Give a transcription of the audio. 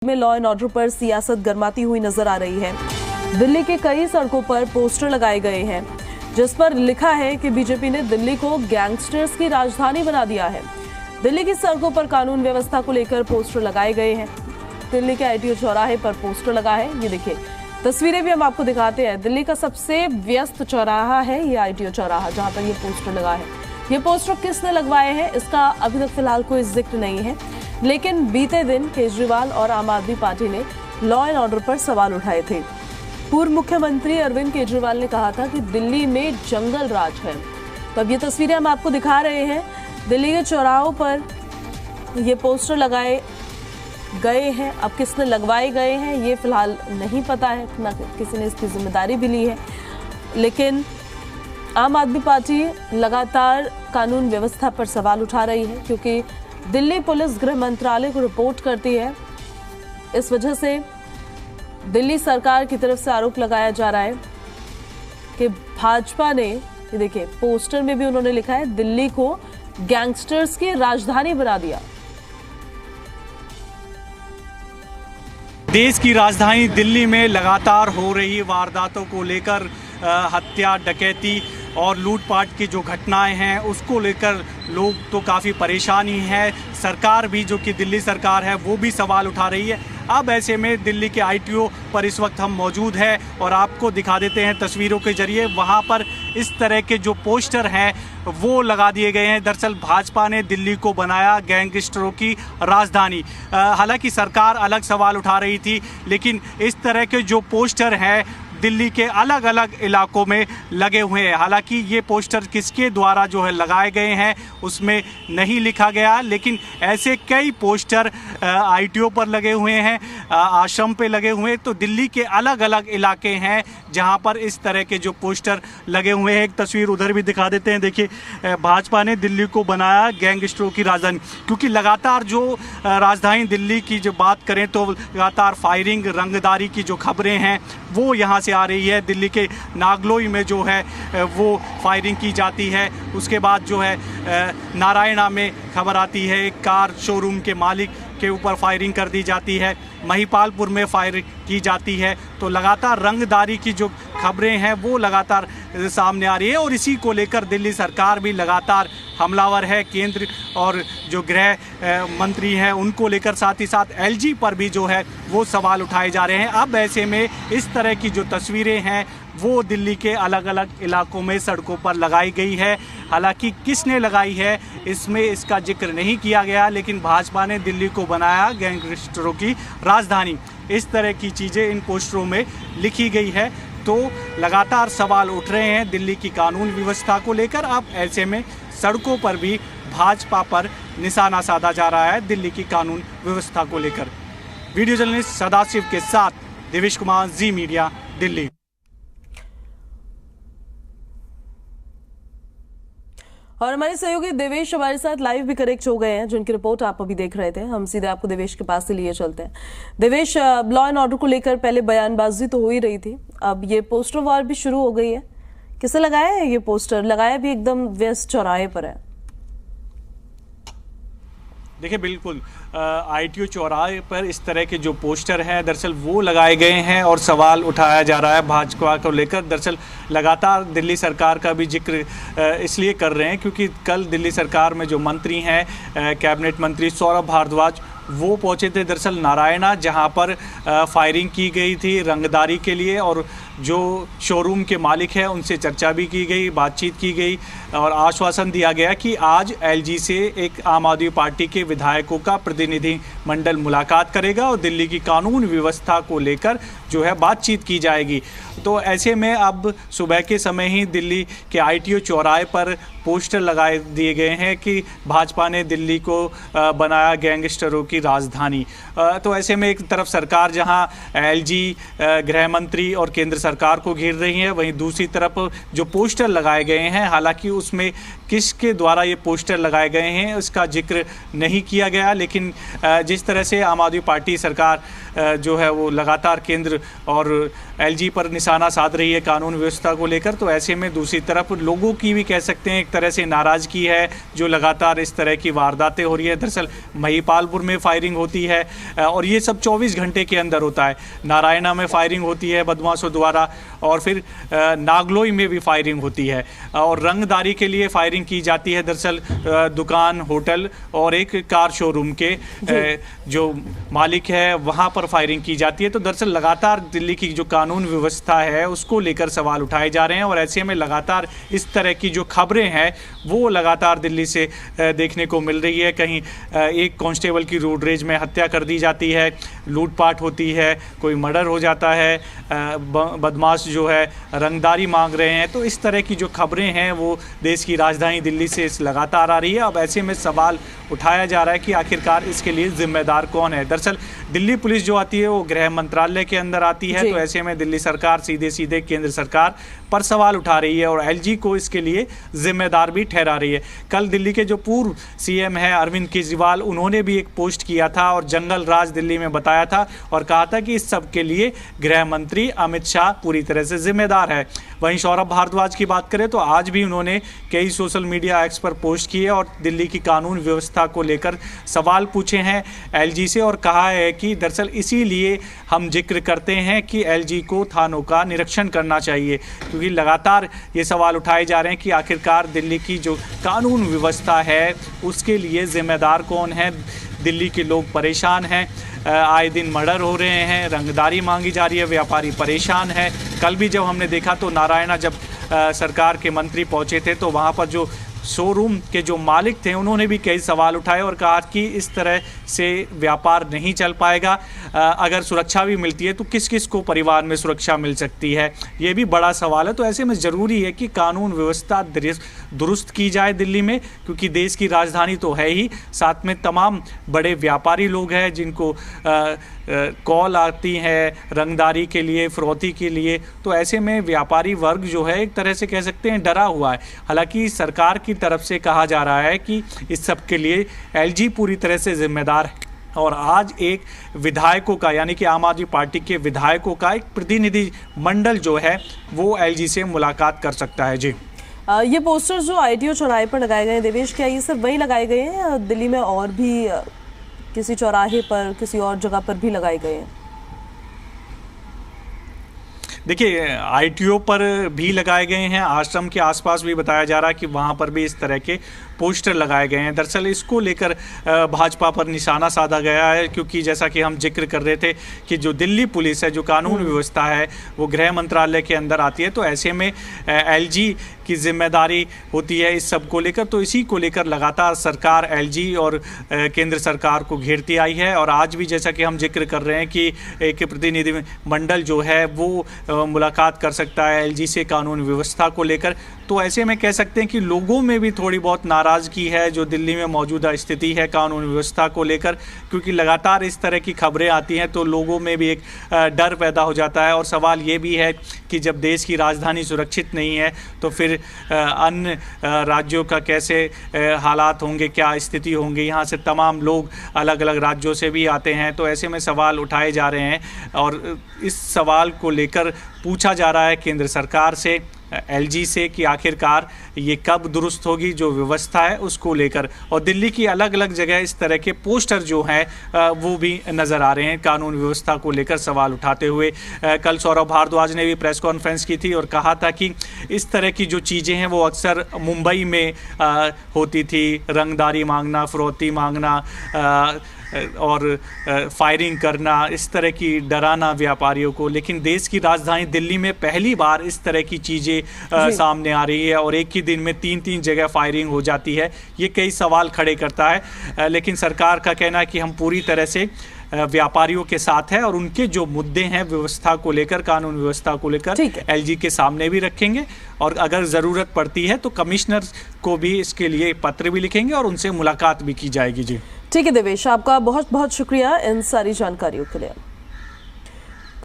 में law and order पर सियासत गरमाती हुई नजर आ रही है। दिल्ली के कई सड़कों पर पोस्टर लगाए गए हैं जिस पर लिखा है कि बीजेपी ने दिल्ली को गैंगस्टर्स की राजधानी बना दिया है। दिल्ली की सड़कों पर कानून व्यवस्था को लेकर पोस्टर लगाए गए हैं। दिल्ली के आईटीओ चौराहे पर पोस्टर लगा है, ये देखिए तस्वीरें भी हम आपको दिखाते हैं। दिल्ली का सबसे व्यस्त चौराहा है ये आईटीओ चौराहा, जहां पर ये पोस्टर लगा है। ये पोस्टर किसने लगवाए हैं इसका अभी तक फिलहाल कोई जिक्र नहीं है, लेकिन बीते दिन केजरीवाल और आम आदमी पार्टी ने लॉ एंड ऑर्डर पर सवाल उठाए थे। पूर्व मुख्यमंत्री अरविंद केजरीवाल ने कहा था कि दिल्ली में जंगल राज है। तो अब ये तस्वीरें हम आपको दिखा रहे हैं। दिल्ली के चौराहों पर ये पोस्टर लगाए गए हैं। अब किसने लगवाए गए हैं ये फिलहाल नहीं पता है, ना किसी ने इसकी जिम्मेदारी भी ली है, लेकिन आम आदमी पार्टी लगातार कानून व्यवस्था पर सवाल उठा रही है क्योंकि दिल्ली पुलिस गृह मंत्रालय को रिपोर्ट करती है। इस वजह से दिल्ली सरकार की तरफ से आरोप लगाया जा रहा है कि भाजपा ने, ये देखिए पोस्टर में भी उन्होंने लिखा है, दिल्ली को गैंगस्टर्स की राजधानी बना दिया। देश की राजधानी दिल्ली में लगातार हो रही वारदातों को लेकर हत्या, डकैती और लूटपाट की जो घटनाएं हैं उसको लेकर लोग तो काफ़ी परेशानी है। सरकार भी, जो कि दिल्ली सरकार है, वो भी सवाल उठा रही है। अब ऐसे में दिल्ली के आईटीओ पर इस वक्त हम मौजूद हैं और आपको दिखा देते हैं तस्वीरों के जरिए। वहाँ पर इस तरह के जो पोस्टर हैं वो लगा दिए गए हैं। दरअसल भाजपा ने दिल्ली को बनाया गैंगस्टरों की राजधानी। हालांकि सरकार अलग सवाल उठा रही थी, लेकिन इस तरह के जो पोस्टर हैं दिल्ली के अलग अलग इलाकों में लगे हुए हैं। हालांकि ये पोस्टर किसके द्वारा जो है लगाए गए हैं उसमें नहीं लिखा गया, लेकिन ऐसे कई पोस्टर आईटीओ पर लगे हुए हैं, आश्रम पे लगे हुए हैं। तो दिल्ली के अलग अलग इलाके हैं जहां पर इस तरह के जो पोस्टर लगे हुए हैं। एक तस्वीर उधर भी दिखा देते हैं। देखिए भाजपा ने दिल्ली को बनाया गैंगस्टरों की राजधानी, क्योंकि लगातार जो राजधानी दिल्ली की जो बात करें तो लगातार फायरिंग, रंगदारी की जो खबरें हैं वो यहाँ आ रही है। दिल्ली के नागलोई में जो है वो फायरिंग की जाती है। उसके बाद जो है नारायणा में खबर आती है एक कार शोरूम के मालिक के ऊपर फायरिंग कर दी जाती है। महिपालपुर में फायर की जाती है। तो लगातार रंगदारी की जो खबरें हैं वो लगातार सामने आ रही है और इसी को लेकर दिल्ली सरकार भी लगातार हमलावर है। केंद्र और जो गृह मंत्री हैं उनको लेकर, साथ ही साथ एलजी पर भी जो है वो सवाल उठाए जा रहे हैं। अब ऐसे में इस तरह की जो तस्वीरें हैं वो दिल्ली के अलग अलग इलाकों में सड़कों पर लगाई गई है। हालांकि किसने लगाई है इसमें इसका जिक्र नहीं किया गया, लेकिन भाजपा ने दिल्ली को बनाया गैंगस्टरों की राजधानी, इस तरह की चीज़ें इन पोस्टरों में लिखी गई है। तो लगातार सवाल उठ रहे हैं दिल्ली की कानून व्यवस्था को लेकर। अब ऐसे में सड़कों पर भी भाजपा पर निशाना साधा जा रहा है दिल्ली की कानून व्यवस्था को लेकर। वीडियो जर्नलिस्ट सदाशिव के साथ देवेश कुमार, जी मीडिया, दिल्ली। और हमारे सहयोगी देवेश हमारे साथ लाइव भी कनेक्ट हो गए हैं, जिनकी रिपोर्ट आप अभी देख रहे थे। हम सीधे आपको देवेश के पास से लिए चलते हैं। देवेश, लॉ एंड ऑर्डर को लेकर पहले बयानबाजी तो हो ही रही थी, अब ये पोस्टर वॉर भी शुरू हो गई है। किसे लगाया है ये पोस्टर? लगाया भी एकदम व्यस्त चौराहे पर है। देखिए बिल्कुल आईटीओ चौराहे पर इस तरह के जो पोस्टर हैं दरअसल वो लगाए गए हैं और सवाल उठाया जा रहा है भाजपा को लेकर। दरअसल लगातार दिल्ली सरकार का भी जिक्र इसलिए कर रहे हैं क्योंकि कल दिल्ली सरकार में जो मंत्री हैं कैबिनेट मंत्री सौरभ भारद्वाज वो पहुंचे थे दरअसल नारायणा, जहां पर फायरिंग की गई थी रंगदारी के लिए, और जो शोरूम के मालिक हैं उनसे चर्चा भी की गई, बातचीत की गई और आश्वासन दिया गया कि आज एलजी से एक आम आदमी पार्टी के विधायकों का प्रतिनिधि मंडल मुलाकात करेगा और दिल्ली की कानून व्यवस्था को लेकर जो है बातचीत की जाएगी। तो ऐसे में अब सुबह के समय ही दिल्ली के आईटीओ चौराहे पर पोस्टर लगाए दिए गए हैं कि भाजपा ने दिल्ली को बनाया गैंगस्टरों की राजधानी। तो ऐसे में एक तरफ सरकार जहां एलजी, गृह मंत्री और केंद्र सरकार को घेर रही है, वहीं दूसरी तरफ जो पोस्टर लगाए गए हैं, हालांकि उसमें किसके द्वारा ये पोस्टर लगाए गए हैं इसका जिक्र नहीं किया गया, लेकिन जिस तरह से आम आदमी पार्टी सरकार जो है वो लगातार केंद्र और एलजी पर निशाना साध रही है कानून व्यवस्था को लेकर। तो ऐसे में दूसरी तरफ लोगों की भी कह सकते हैं एक तरह से नाराज़गी है, जो लगातार इस तरह की वारदातें हो रही है। दरअसल महिपालपुर में फायरिंग होती है और ये सब 24 घंटे के अंदर होता है। नारायणा में फायरिंग होती है बदमाशों द्वारा, और फिर नागलोई में भी फायरिंग होती है और रंगदारी के लिए फायरिंग की जाती है। दरअसल दुकान, होटल और एक कार शोरूम के जो मालिक है वहाँ पर फायरिंग की जाती है। तो दरअसल लगातार दिल्ली की जो कानून व्यवस्था है उसको लेकर सवाल उठाए जा रहे हैं और ऐसे में लगातार इस तरह की जो खबरें हैं वो लगातार दिल्ली से देखने को मिल रही है। कहीं एक कांस्टेबल की रोड रेज में हत्या कर दी जाती है, लूटपाट होती है, कोई मर्डर हो जाता है, बदमाश जो है रंगदारी मांग रहे हैं। तो इस तरह की जो खबरें हैं वो देश की राजधानी दिल्ली से लगातार आ रही है। अब ऐसे में सवाल उठाया जा रहा है कि आखिरकार इसके लिए जिम्मेदार कौन है। दरअसल दिल्ली पुलिस जो आती है वो गृह मंत्रालय के अंदर आती है, तो ऐसे में दिल्ली सरकार सीधे सीधे केंद्र सरकार पर सवाल उठा रही है और एलजी को इसके लिए जिम्मेदार भी ठहरा रही है। कल दिल्ली के जो पूर्व सीएम है अरविंद केजरीवाल, उन्होंने भी एक पोस्ट किया था और जंगल राज दिल्ली में बताया था और कहा था कि इस सब के लिए गृह मंत्री अमित शाह पूरी तरह से जिम्मेदार है। वहीं सौरभ भारद्वाज की बात करें तो आज भी उन्होंने कई सोशल मीडिया एक्स पर पोस्ट किए और दिल्ली की कानून व्यवस्था को लेकर सवाल पूछे हैं एलजी से और कहा है कि दरअसल इसीलिए हम जिक्र करते हैं कि एलजी को थानों का निरीक्षण करना चाहिए, क्योंकि लगातार ये सवाल उठाए जा रहे हैं कि आखिरकार दिल्ली की जो कानून व्यवस्था है उसके लिए जिम्मेदार कौन है। दिल्ली के लोग परेशान हैं, आए दिन मर्डर हो रहे हैं, रंगदारी मांगी जा रही है, व्यापारी परेशान है। कल भी जब हमने देखा तो नारायणा जब सरकार के मंत्री पहुंचे थे तो वहां पर जो शोरूम के जो मालिक थे उन्होंने भी कई सवाल उठाए और कहा कि इस तरह से व्यापार नहीं चल पाएगा। अगर सुरक्षा भी मिलती है तो किस किस को परिवार में सुरक्षा मिल सकती है, ये भी बड़ा सवाल है। तो ऐसे में ज़रूरी है कि कानून व्यवस्था दुरुस्त की जाए दिल्ली में, क्योंकि देश की राजधानी तो है ही, साथ में तमाम बड़े व्यापारी लोग हैं जिनको कॉल आती है रंगदारी के लिए, फिरौती के लिए। तो ऐसे में व्यापारी वर्ग जो है एक तरह से कह सकते हैं डरा हुआ है। हालांकि सरकार की तरफ से कहा जा रहा है कि इस सब के लिए एलजी पूरी तरह से जिम्मेदार है और आज एक विधायकों का, यानी कि आम आदमी पार्टी के विधायकों का एक प्रतिनिधि मंडल जो है वो एलजी से मुलाकात कर सकता है। जी, ये पोस्टर्स जो आईटीओ चौराहे पर लगाए गए हैं देवेश, क्या ये सिर्फ वहीं लगाए गए हैं या दिल्ली में और भी किसी चौराहे पर, किसी और जगह पर भी लगाए गए हैं? देखिए, आईटीओ पर भी लगाए गए हैं, आश्रम के आसपास भी बताया जा रहा है कि वहाँ पर भी इस तरह के पोस्टर लगाए गए हैं। दरअसल इसको लेकर भाजपा पर निशाना साधा गया है, क्योंकि जैसा कि हम जिक्र कर रहे थे कि जो दिल्ली पुलिस है, जो कानून व्यवस्था है, वो गृह मंत्रालय के अंदर आती है। तो ऐसे में एलजी की जिम्मेदारी होती है इस सब को लेकर। तो इसी को लेकर लगातार सरकार एलजी और केंद्र सरकार को घेरती आई है और आज भी जैसा कि हम जिक्र कर रहे हैं कि एक प्रतिनिधि मंडल जो है वो मुलाकात कर सकता है एलजी से कानून व्यवस्था को लेकर। तो ऐसे में कह सकते हैं कि लोगों में भी थोड़ी बहुत नाराज़गी है जो दिल्ली में मौजूदा स्थिति है कानून व्यवस्था को लेकर, क्योंकि लगातार इस तरह की खबरें आती हैं तो लोगों में भी एक डर पैदा हो जाता है। और सवाल ये भी है कि जब देश की राजधानी सुरक्षित नहीं है तो फिर अन्य राज्यों का कैसे हालात होंगे, क्या स्थिति होंगी। यहाँ से तमाम लोग अलग अलग राज्यों से भी आते हैं, तो ऐसे में सवाल उठाए जा रहे हैं और इस सवाल को लेकर पूछा जा रहा है केंद्र सरकार से, एलजी से, कि आखिरकार ये कब दुरुस्त होगी जो व्यवस्था है उसको लेकर। और दिल्ली की अलग अलग जगह इस तरह के पोस्टर जो हैं वो भी नज़र आ रहे हैं कानून व्यवस्था को लेकर सवाल उठाते हुए। कल सौरभ भारद्वाज ने भी प्रेस कॉन्फ्रेंस की थी और कहा था कि इस तरह की जो चीज़ें हैं वो अक्सर मुंबई में होती थी, रंगदारी मांगना, फिरौती मांगना और फायरिंग करना, इस तरह की डराना व्यापारियों को। लेकिन देश की राजधानी दिल्ली में पहली बार इस तरह की चीज़ें सामने आ रही है और एक ही दिन में 3-3 जगह फायरिंग हो जाती है। ये कई सवाल खड़े करता है, लेकिन सरकार का कहना है कि हम पूरी तरह से व्यापारियों के साथ है और उनके जो मुद्दे हैं व्यवस्था को लेकर, कानून व्यवस्था को लेकर एलजी के सामने भी रखेंगे और अगर ज़रूरत पड़ती है तो कमिश्नर को भी इसके लिए पत्र भी लिखेंगे और उनसे मुलाकात भी की जाएगी। जी ठीक है देवेश, आपका बहुत बहुत शुक्रिया इन सारी जानकारियों के लिए।